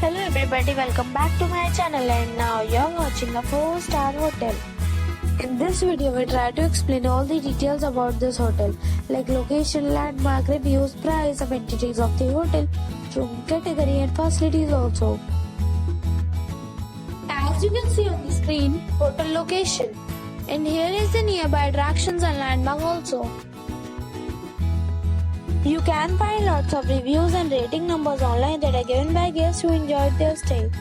Hello everybody, welcome back to my channel and now you're watching a 4-star hotel. In this video, we try to explain all the details about this hotel like location, landmark, reviews, price, amenities of the hotel, room category and facilities also. As you can see on the screen, hotel location. And here is the nearby attractions and landmark also. You can find lots of reviews and rating numbers online that are given by guests who enjoyed their stay.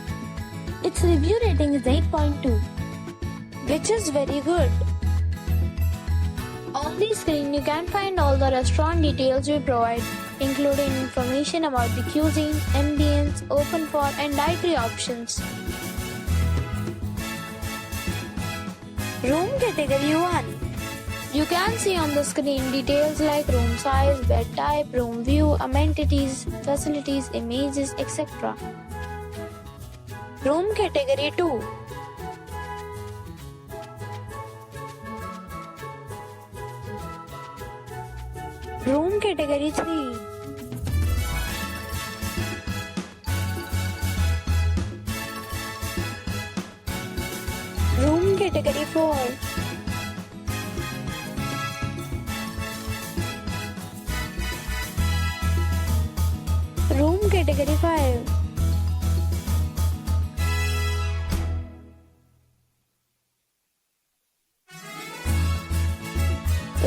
Its review rating is 8.2, which is very good. On the screen, you can find all the restaurant details we provide, including information about the cuisine, ambience, open for and dietary options. Room category 1. You can see on the screen details like room size, bed type, room view, amenities, facilities, images, etc. Room category 2. Room category 3. Room category 4. Room category 5.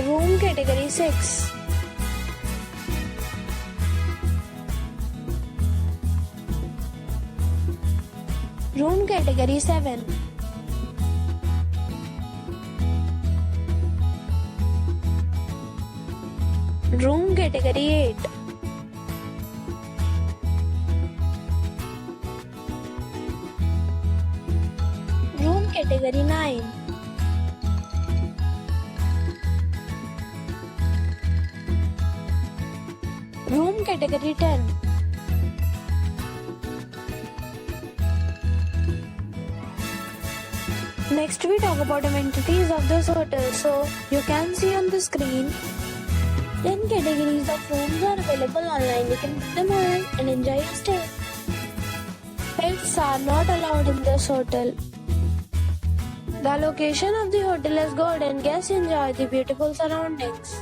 Room category 6. Room category 7. Room category 8. Room category 9. Room category 10. Next we talk about amenities of this hotel. So you can see on the screen 10 categories of rooms are available online. You can book them online and enjoy your stay. Pets are not allowed in this hotel. The location of the hotel is good and guests enjoy the beautiful surroundings.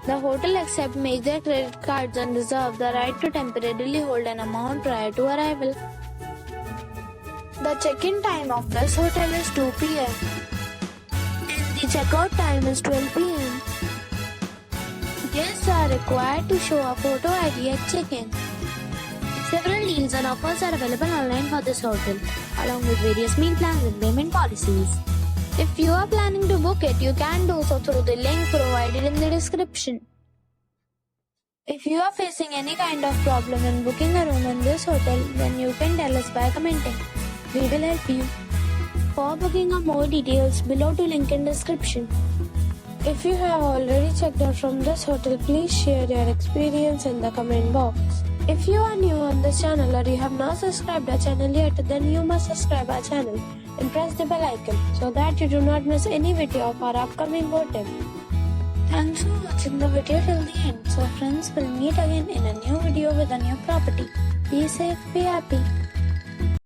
The hotel accepts major credit cards and reserves the right to temporarily hold an amount prior to arrival. The check-in time of this hotel is 2 p.m. and the check-out time is 12 p.m. Guests are required to show a photo ID at check-in. Several deals and offers are available online for this hotel, along with various meal plans and payment policies. If you are planning to book it, you can do so through the link provided in the description. If you are facing any kind of problem in booking a room in this hotel, then you can tell us by commenting. We will help you. For booking or more details, below to link in description. If you have already checked out from this hotel, please share your experience in the comment box. If you are new on this channel or you have not subscribed our channel yet, then you must subscribe our channel and press the bell icon so that you do not miss any video of our upcoming hotel. Thanks for watching the video till the end. So friends, will meet again in a new video with a new property. Be safe, be happy.